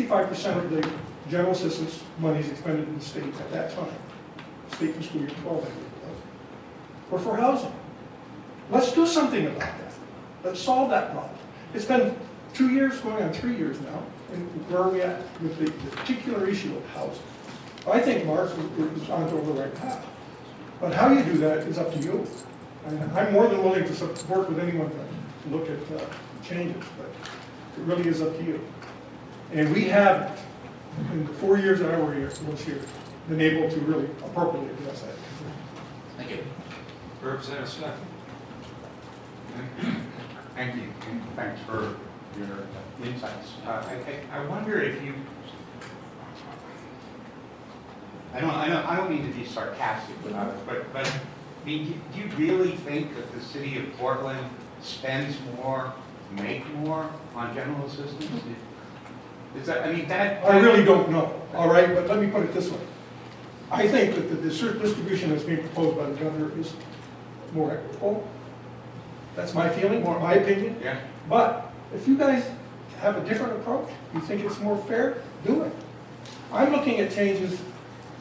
65% of the general assistance monies expended in the state at that time, state fiscal year 12, I think it was, were for housing. Let's do something about that. Let's solve that problem. It's been 2 years, going on 3 years now, and where are we at with the particular issue of housing? I think Mark is on to the right path. But how you do that is up to you. And I'm more than willing to work with anyone to look at changes, but it really is up to you. And we haven't, in the 4 years that I was here, been able to really appropriately address that. Thank you. Representative Smith. Thank you, and thanks for your insights. I wonder if you, I don't mean to be sarcastic about it, but I mean, do you really think that the city of Portland spends more, make more on general assistance? Is that, I mean, that... I really don't know, all right, but let me put it this way. I think that the distribution that's being proposed by the governor is more equitable. That's my feeling, more my opinion. Yeah. But if you guys have a different approach, you think it's more fair, do it. I'm looking at changes.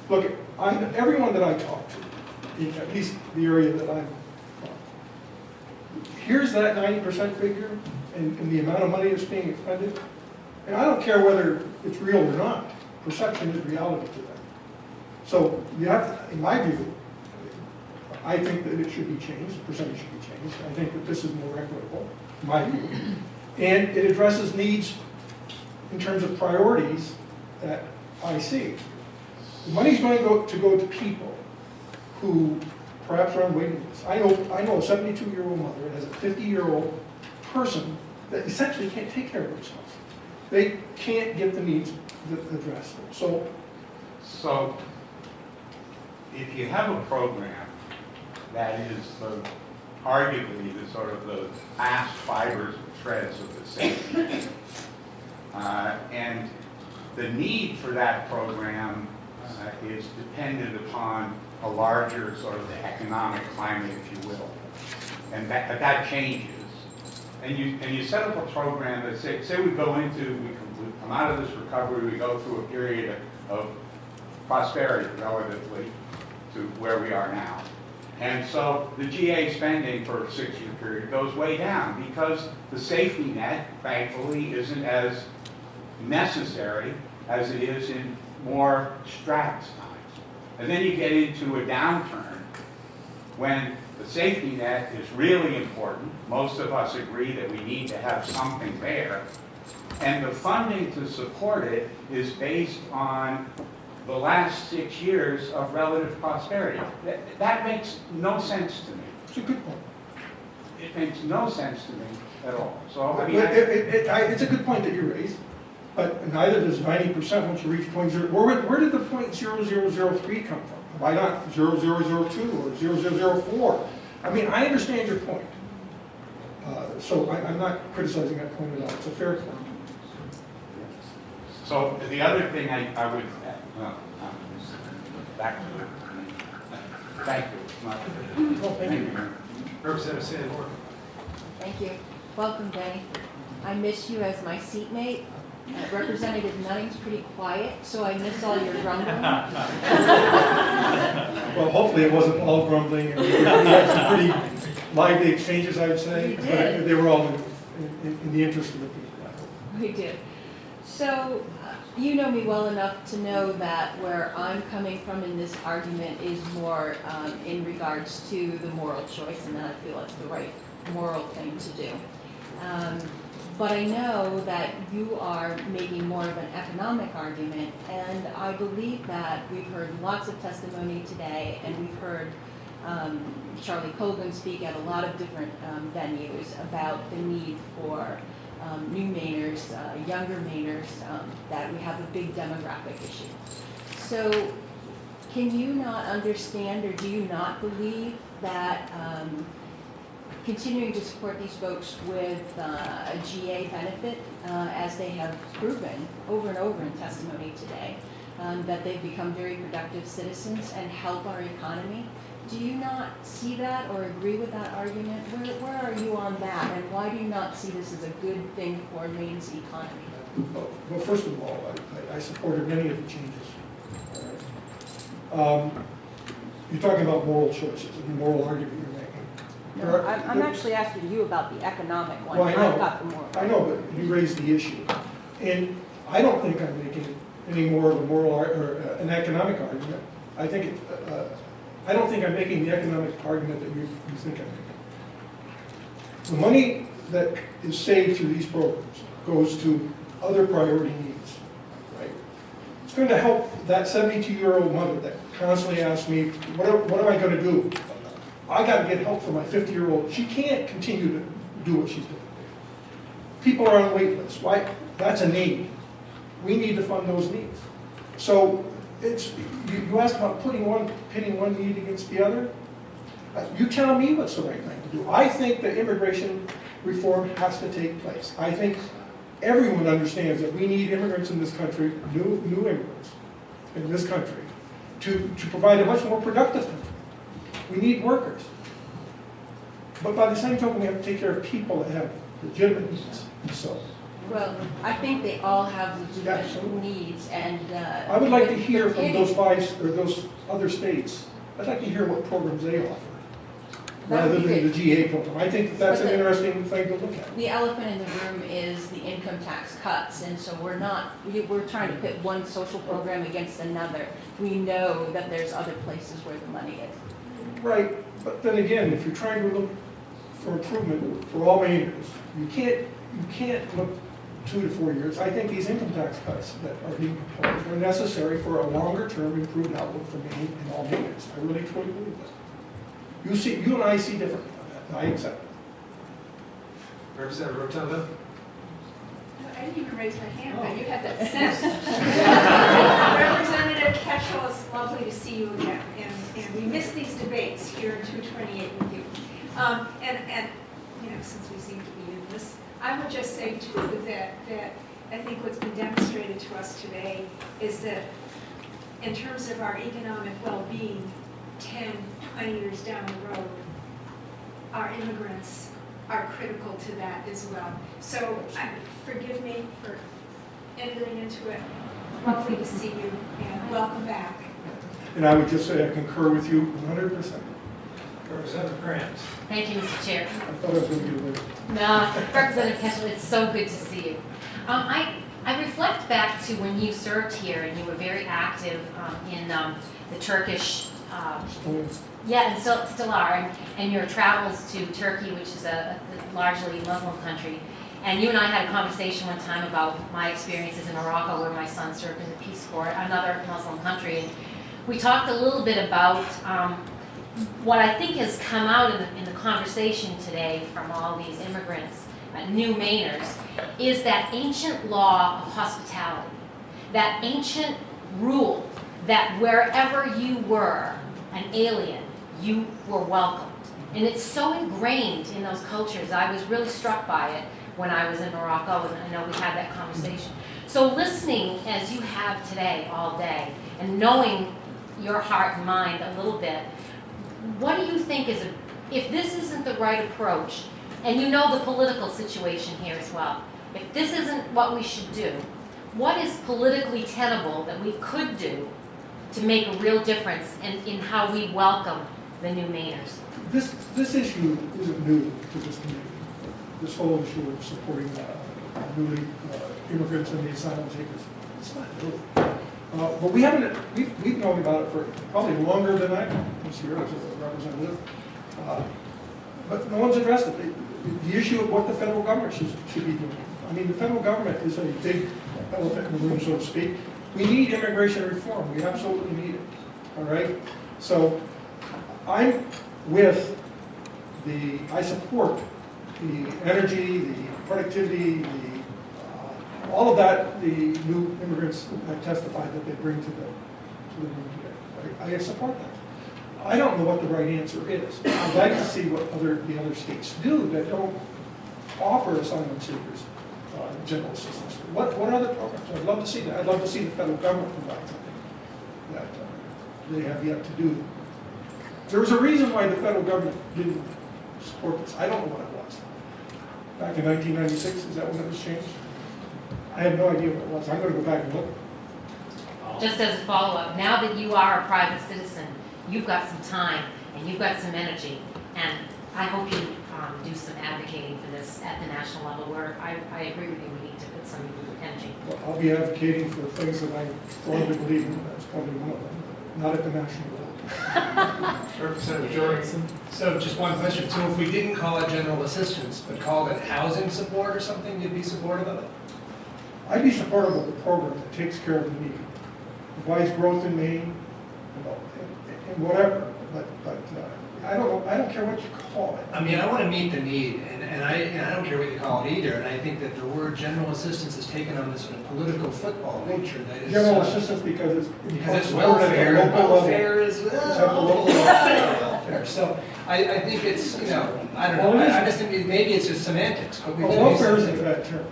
Look, everyone that I talk to, at least the area that I'm from, here's that 90% figure and the amount of money that's being expended. And I don't care whether it's real or not. Perception is reality to them. So you have to, in my view, I think that it should be changed, the percentage should be changed. I think that this is more equitable, in my view. And it addresses needs in terms of priorities that I see. The money's going to go to people who perhaps are on waiting lists. I know a 72-year-old mother that has a 50-year-old person that essentially can't take care of themselves. They can't get the needs addressed. So if you have a program that is arguably the sort of the last fibers and threads of the safety net, and the need for that program is dependent upon a larger sort of economic climate, if you will, and that changes. And you set up a program that say we go into, we come out of this recovery, we go through a period of prosperity relatively to where we are now. And so the GA spending for a 6-year period goes way down because the safety net, thankfully, isn't as necessary as it is in more stratus times. And then you get into a downturn when the safety net is really important. Most of us agree that we need to have something there. And the funding to support it is based on the last 6 years of relative prosperity. That makes no sense to me. it's a good point. It makes no sense to me at all. So, I mean, It's a good point that you raised, but neither does 90% once you reach 0.0. Where did the 0.0003 come from? Why not 0002 or 0004? I mean, I understand your point. So I'm not criticizing that point at all. It's a fair point. so the other thing I would, back to it. Thank you. Thank you. Representative Sandor. Thank you. Welcome, Benny. I miss you as my seatmate. Representative Nunning's pretty quiet, so I miss all your grumbling. Well, hopefully it wasn't all grumbling. We had some pretty lively exchanges, I would say. We did. But they were all in the interest of the people. We did. So, you know me well enough to know that where I'm coming from in this argument is more in regards to the moral choice, and that I feel it's the right moral thing to do. But I know that you are making more of an economic argument, and I believe that we've heard lots of testimony today, and we've heard Charlie Colgan speak at a lot of different venues about the need for new Mainers, younger Mainers, that we have a big demographic issue. So can you not understand, or do you not believe that continuing to support these folks with a GA benefit, as they have proven over and over in testimony today, that they've become very productive citizens and help our economy? Do you not see that or agree with that argument? Where are you on that, and why do you not see this as a good thing for Maine's economy? Well, first of all, I supported many of the changes. All right. You're talking about moral choices and the moral argument you're making. No, I'm actually asking you about the economic one. Well, I know. I've got the moral. I know, but you raised the issue. And I don't think I'm making any more of a moral or an economic argument. I think I don't think I'm making the economic argument that you think I'm making. The money that is saved through these programs goes to other priority needs, right? It's going to help that 72-year-old mother that constantly asks me, what am I going to do? I got to get help for my 50-year-old. She can't continue to do what she's doing. People are on wait lists. Why? That's a need. We need to fund those needs. So it's you ask about pitting one need against the other. You tell me what's the right thing to do. I think that immigration reform has to take place. I think everyone understands that we need immigrants in this country, new immigrants in this country, to provide a much more productive country. We need workers. But by the same token, we have to take care of people that have legitimate needs. So, Well, I think they all have legitimate Absolutely. needs, and I would like to hear from those those other states. I'd like to hear what programs they offer, That would rather be than the good. GA program. I think that's But an the- interesting thing to look at. The elephant in the room is the income tax cuts, and so we're trying to pit one social program against another. We know that there's other places where the money is. Right, but then again, if you're trying to look for improvement for all Mainers, you can't look 2 to 4 years. I think these income tax cuts that are being proposed are necessary for a longer-term improved outlook for Maine and all Mainers. I really truly believe that. You and I see differently on that, and I accept it. Representative Rotunda? I didn't even raise my hand, but you had that sense. Representative Ketchel, it's lovely to see you again, and we miss these debates here in 228 with you. And you know, since we seem to be in this, I would just say too that I think what's been demonstrated to us today is that in terms of our economic well-being, 10, 20 years down the road, our immigrants are critical to that as well. So forgive me for entering into it. Lovely to see you and welcome back. And I would just say I concur with you 100%. Representative Grant? Thank you, Mr. Chair. I thought I was going to get away. No, Representative Ketchel, it's so good to see you. I reflect back to when you served here and you were very active in the Turkish, yeah, and still are, and your travels to Turkey, which is a largely Muslim country. And you and I had a conversation one time about my experiences in Morocco, where my son served in the Peace Corps, another Muslim country. And we talked a little bit about what I think has come out in the conversation today from all these immigrants, new Mainers, is that ancient law of hospitality, that ancient rule that wherever you were an alien, you were welcomed. And it's so ingrained in those cultures. I was really struck by it when I was in Morocco, and I know we had that conversation. So listening as you have today, all day, and knowing your heart and mind a little bit, what do you think is, if this isn't the right approach, and you know the political situation here as well, if this isn't what we should do, what is politically tenable that we could do to make a real difference in how we welcome the new Mainers? This issue isn't new to this community. This whole issue of supporting newly immigrants and the asylum seekers, it's not new. But we've known about it for probably longer than I was here as a representative. But no one's addressed it. The issue of what the federal government should be doing. I mean, the federal government is a big elephant in the room, so to speak. We need immigration reform. We absolutely need it. All right? So I'm with I support the energy, the productivity, all of that the new immigrants have testified that they bring to the room today. I support that. I don't know what the right answer is. I'd like to see what the other states do that don't offer asylum seekers general assistance. What are the programs? I'd love to see that. I'd love to see the federal government provide something that they have yet to do. There was a reason why the federal government didn't support this. I don't know what it was. Back in 1996, is that when it was changed? I have no idea what it was. I'm gonna go back and look. Just as a follow-up, now that you are a private citizen, you've got some time and you've got some energy, and I hope you do some advocating for this at the national level, where I agree with you, we need to put some energy. Well, I'll be advocating for things that I strongly believe in. That's probably one of them, but not at the national level. Representative Jorgensen. So just one question, so if we didn't call it general assistance, but called it housing support or something, you'd be supportive of it? I'd be supportive of a program that takes care of the need, provides growth in Maine, you know, and whatever, but I don't care what you call it. I mean, I want to meet the need, and I don't care what you call it either, and I think that the word general assistance has taken on this sort of political football nature that is. General assistance because Because it's supported at the welfare, and local level. welfare is, at the local welfare. So I think it's, you know, I don't know, Well, it is- I just think maybe it's just semantics, but we Well, did do welfare isn't something. that term.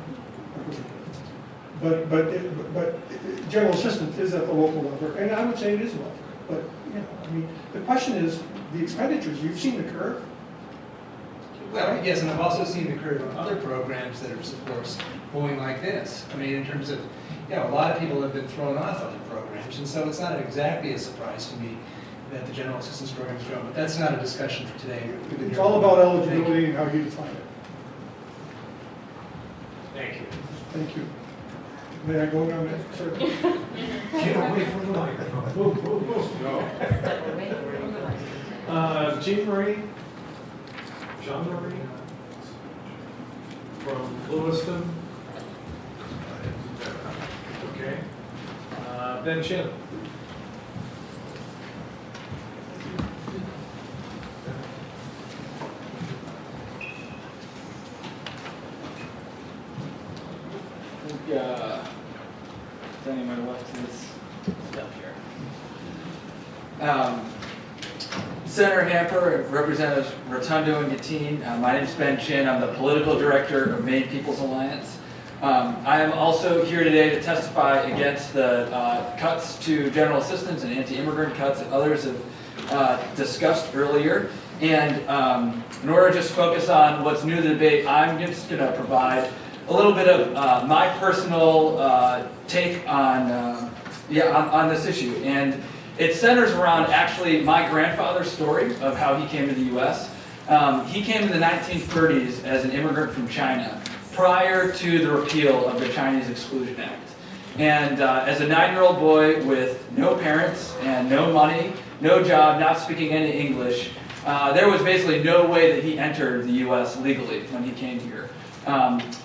But general assistance is at the local level, and I would say it is welfare. But, you know, I mean, the question is, the expenditures, you've seen the curve. Well, yes, and I've also seen the curve on other programs that are supports going like this. I mean, in terms of, you know, a lot of people have been thrown off other programs, and so it's not exactly a surprise to me that the general assistance program is growing, but that's not a discussion for today. It's all about eligibility and how you define it. Thank you. Thank you. May I go now, sir? Get away from the microphone. Move, move, move. Go. Jean Marie? Jean Marie? From Lewiston? Okay. Ben Chin? Standing my left is up here. Senator Hamper, Representatives Rotundo and Gatine. My name is Ben Chin. I'm the political director of Maine People's Alliance. I am also here today to testify against the cuts to general assistance and anti-immigrant cuts that others have discussed earlier. And in order to just focus on what's new to the debate, I'm just going to provide a little bit of my personal take on this issue. And it centers around actually my grandfather's story of how he came to the U.S. He came in the 1930s as an immigrant from China prior to the repeal of the Chinese Exclusion Act. And as a 9-year-old boy with no parents and no money, no job, not speaking any English, there was basically no way that he entered the U.S. legally when he came here.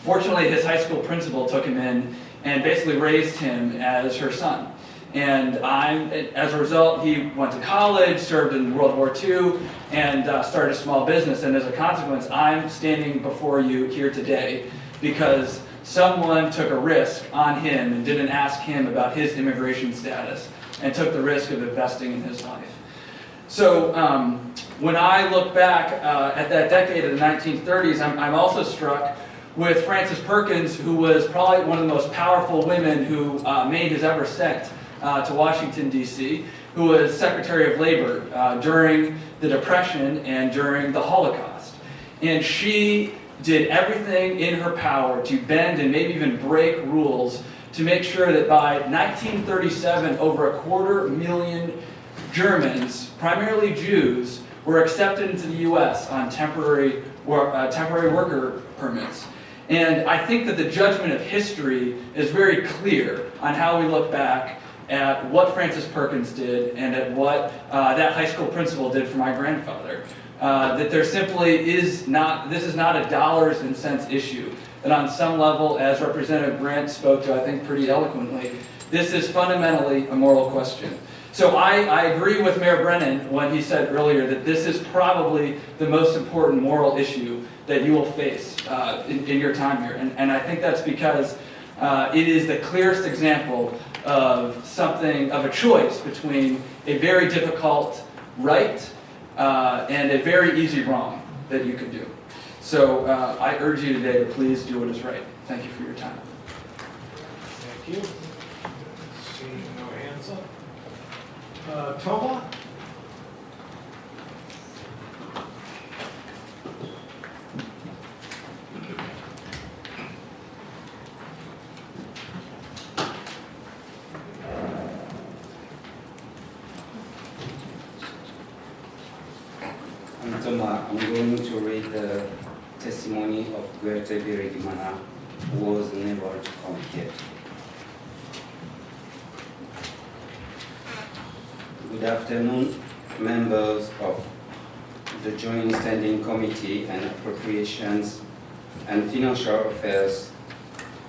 Fortunately, his high school principal took him in and basically raised him as her son. And as a result, he went to college, served in World War II, and started a small business. And as a consequence, I'm standing before you here today because someone took a risk on him and didn't ask him about his immigration status and took the risk of investing in his life. So when I look back at that decade of the 1930s, I'm also struck with Frances Perkins, who was probably one of the most powerful women who Maine has ever sent to Washington, D.C., who was Secretary of Labor during the Depression and during the Holocaust. And she did everything in her power to bend and maybe even break rules to make sure that by 1937, over 250,000 Germans, primarily Jews, were accepted into the U.S. on temporary worker permits. And I think that the judgment of history is very clear on how we look back at what Frances Perkins did and at what that high school principal did for my grandfather. That there simply is not, this is not a dollars and cents issue. That on some level, as Representative Grant spoke to, I think pretty eloquently, this is fundamentally a moral question. So I agree with Mayor Brennan when he said earlier that this is probably the most important moral issue that you will face in your time here. And I think that's because it is the clearest example of a choice between a very difficult right and a very easy wrong that you can do. So I urge you today to please do what is right. Thank you for your time. Thank you. Seeing no hands up. Toma? Thomas. I'm going to read the testimony of Goethe Birigimana, who was unable to come here. Good afternoon, members of the Joint Standing Committee on Appropriations and Financial Affairs,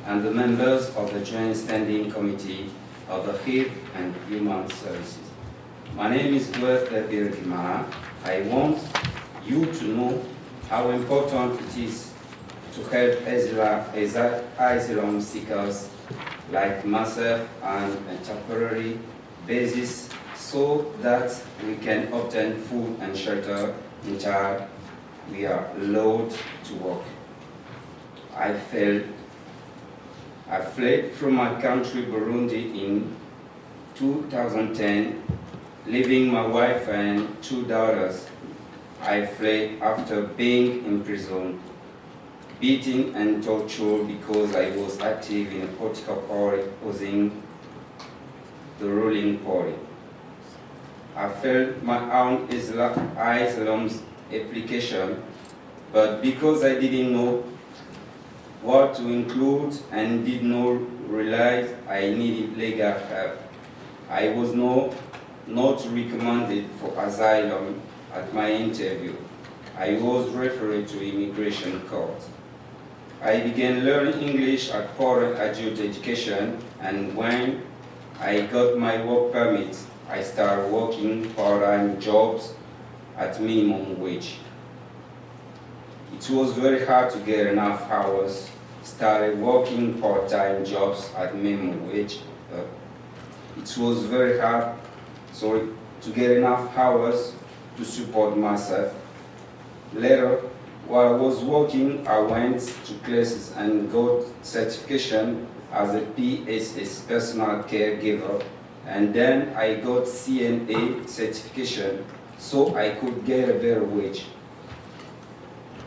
and the members of the Joint Standing Committee of the Health and Human Services. My name is Goethe Birigimana. I want you to know how important it is to help asylum seekers like myself on a temporary basis so that we can obtain food and shelter until we are allowed to work. I fled from my country, Burundi, in 2010, leaving my wife and 2 daughters. I fled after being imprisoned, beaten and tortured because I was active in a political party opposing the ruling party. I filed my own asylum application, but because I didn't know what to include and did not realize I needed legal help, I was not recommended for asylum at my interview. I was referred to immigration court. I began learning English at foreign adult education, and when I got my work permit, I started working part-time jobs at minimum wage. It was very hard to get enough hours. Started working part-time jobs at minimum wage. It was very hard, to get enough hours to support myself. Later, while I was working, I went to classes and got certification as a PSS, personal caregiver, and then I got CNA certification so I could get a better wage.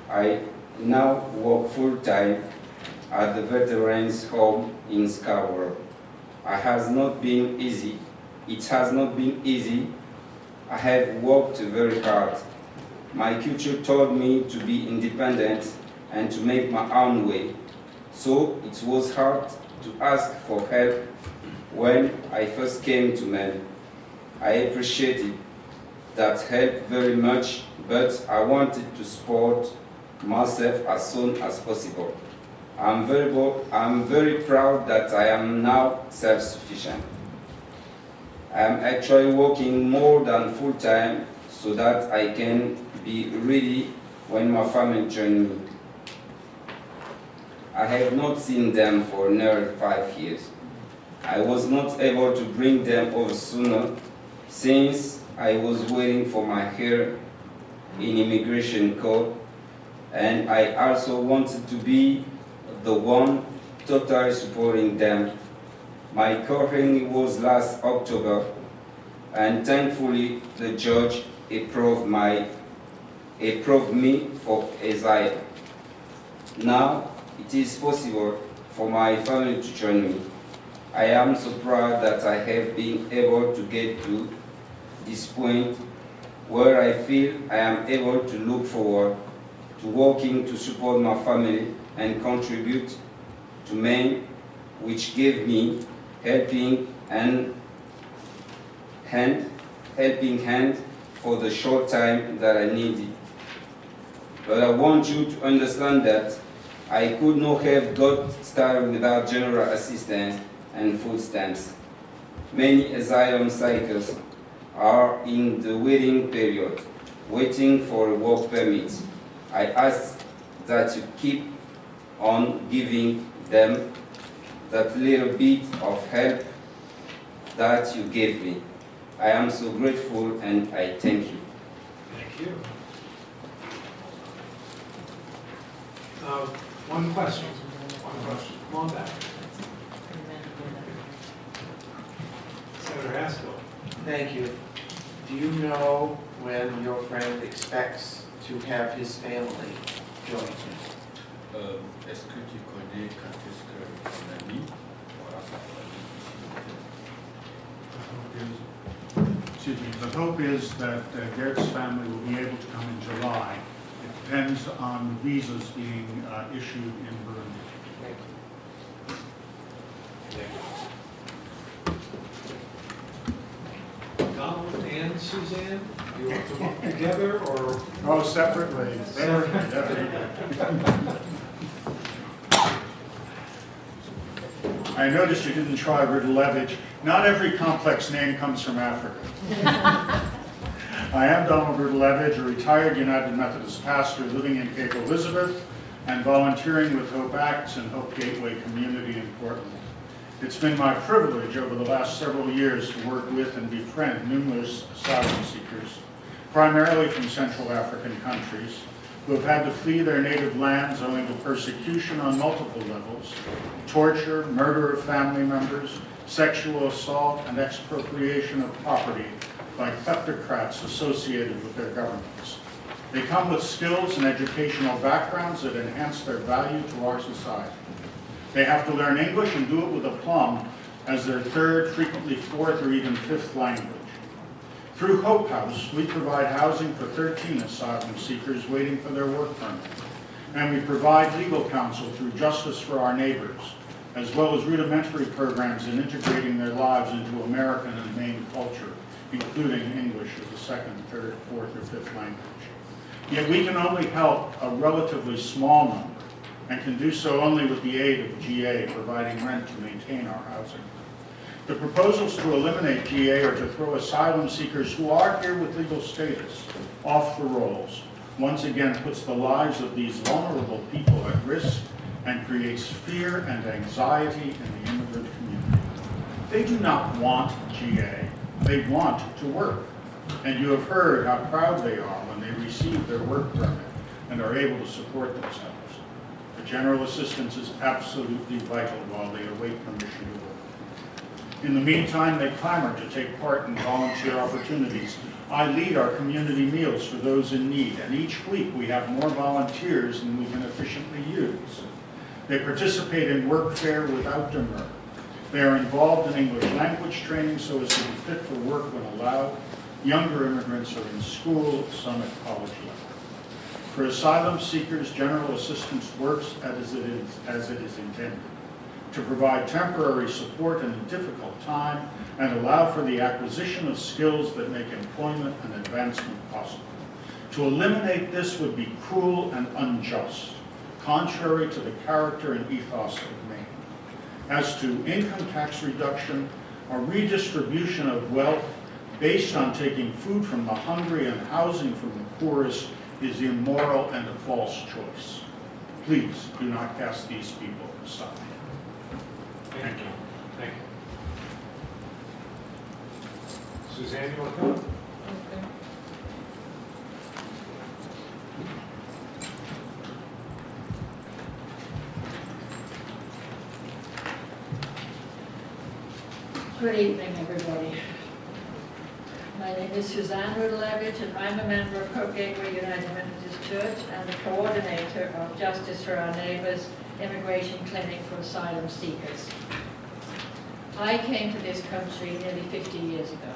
I now work full-time at the Veterans Home in Scarborough. It has not been easy. I have worked very hard. My culture taught me to be independent and to make my own way. So it was hard to ask for help when I first came to men. I appreciated that help very much, but I wanted to support myself as soon as possible. I'm very proud that I am now self-sufficient. I am actually working more than full-time so that I can be ready when my family join me. I have not seen them for nearly 5 years. I was not able to bring them over sooner since I was waiting for my hearing in immigration court, and I also wanted to be the one totally supporting them. My hearing was last October, and thankfully the judge approved me for asylum. Now it is possible for my family to join me. I am so proud that I have been able to get to this point where I feel I am able to look forward to working to support my family and contribute to men, which gave me helping hand for the short time that I needed. But I want you to understand that I could not have got started without general assistance and food stamps. Many asylum seekers are in the waiting period, waiting for a work permit. I ask that you keep on giving them that little bit of help that you gave me. I am so grateful and I thank you. Thank you. One question. Come on back. Senator Haskell. Thank you. Do you know when your friend expects to have his family join him? Est-ce que tu connais quand est-ce que ton ami aura sa famille ici? excuse me, the hope is that Garrett's family will be able to come in July. It depends on visas being issued in Burundi. Donald and Suzanne, do you want to work together or? Oh, separately. I noticed you didn't try Rudalevich. Not every complex name comes from Africa. I am Donald Rudalevich, a retired United Methodist pastor living in Cape Elizabeth and volunteering with Hope Acts and Hope Gateway Community in Portland. It's been my privilege over the last several years to work with and befriend numerous asylum seekers, primarily from Central African countries, who have had to flee their native lands owing to persecution on multiple levels, torture, murder of family members, sexual assault, and expropriation of property by kleptocrats associated with their governments. They come with skills and educational backgrounds that enhance their value to our society. They have to learn English and do it with aplomb as their third, frequently fourth, or even fifth language. Through Hope House, we provide housing for 13 asylum seekers waiting for their work permit. And we provide legal counsel through Justice for Our Neighbors, as well as rudimentary programs in integrating their lives into American and Maine culture, including English as a second, third, fourth, or fifth language. Yet we can only help a relatively small number, and can do so only with the aid of GA, providing rent to maintain our housing. The proposals to eliminate GA are to throw asylum seekers who are here with legal status off the rolls, once again puts the lives of these vulnerable people at risk and creates fear and anxiety in the immigrant community. They do not want GA, they want to work. And you have heard how proud they are when they receive their work permit and are able to support themselves. The general assistance is absolutely vital while they await permission to work. In the meantime, they clamor to take part in volunteer opportunities. I lead our community meals for those in need, and each week we have more volunteers than we can efficiently use. They participate in work fair without demur. They are involved in English language training so as to be fit for work when allowed. Younger immigrants are in school, some at college level. For asylum seekers, general assistance works as it is intended, to provide temporary support in a difficult time and allow for the acquisition of skills that make employment and advancement possible. To eliminate this would be cruel and unjust, contrary to the character and ethos of Maine. As to income tax reduction, a redistribution of wealth based on taking food from the hungry and housing from the poorest is immoral and a false choice. Please do not cast these people aside. Thank you. Thank you. Suzanne, you want to come? Good evening, everybody. My name is Suzanne Rudalevich, and I'm a member of Hope Gateway United Methodist Church and the coordinator of Justice for Our Neighbors Immigration Clinic for Asylum Seekers. I came to this country nearly 50 years ago.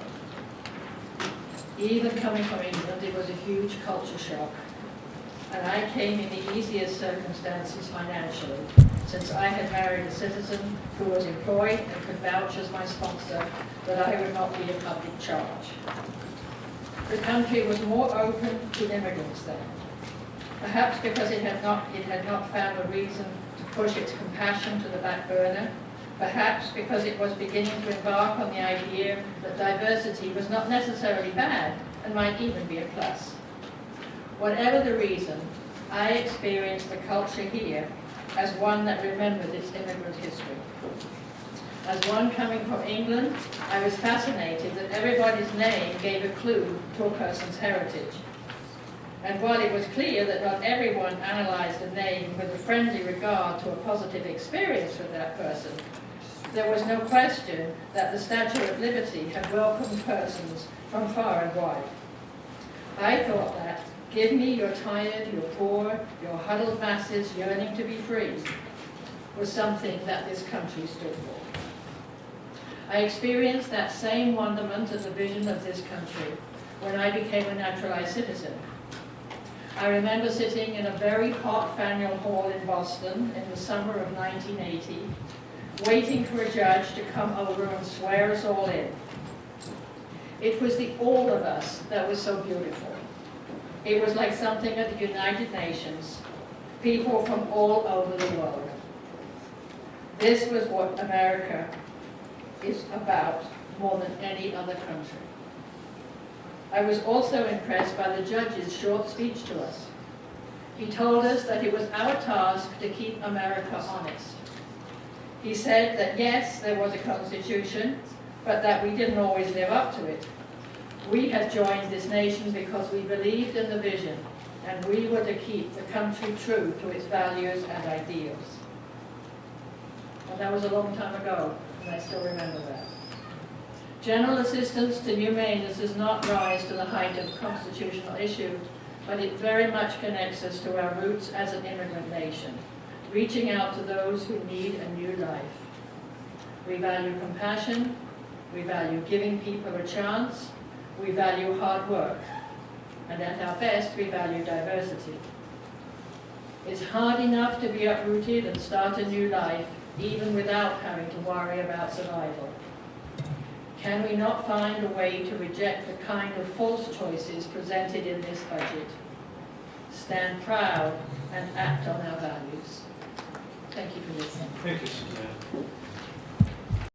Even coming from England, it was a huge culture shock. And I came in the easiest circumstances financially, since I had married a citizen who was employed and could vouch as my sponsor that I would not be a public charge. The country was more open to immigrants then, perhaps because it had not found a reason to push its compassion to the back burner, perhaps because it was beginning to embark on the idea that diversity was not necessarily bad and might even be a plus. Whatever the reason, I experienced the culture here as one that remembered its immigrant history. As one coming from England, I was fascinated that everybody's name gave a clue to a person's heritage. And while it was clear that not everyone analyzed a name with a friendly regard to a positive experience with that person, there was no question that the Statue of Liberty had welcomed persons from far and wide. I thought that, give me your tired, your poor, your huddled masses yearning to be free, was something that this country stood for. I experienced that same wonderment at the vision of this country when I became a naturalized citizen. I remember sitting in a very hot Faneuil Hall in Boston in the summer of 1980, waiting for a judge to come over and swear us all in. It was the all of us that was so beautiful. It was like something at the United Nations, people from all over the world. This was what America is about more than any other country. I was also impressed by the judge's short speech to us. He told us that it was our task to keep America honest. He said that yes, there was a constitution, but that we didn't always live up to it. We had joined this nation because we believed in the vision, and we were to keep the country true to its values and ideals. And that was a long time ago, and I still remember that. General assistance to new Mainers does not rise to the height of a constitutional issue, but it very much connects us to our roots as an immigrant nation, reaching out to those who need a new life. We value compassion, we value giving people a chance, we value hard work, and at our best, we value diversity. It's hard enough to be uprooted and start a new life, even without having to worry about survival. Can we not find a way to reject the kind of false choices presented in this budget? Stand proud and act on our values. Thank you for listening. Thank you, Suzanne.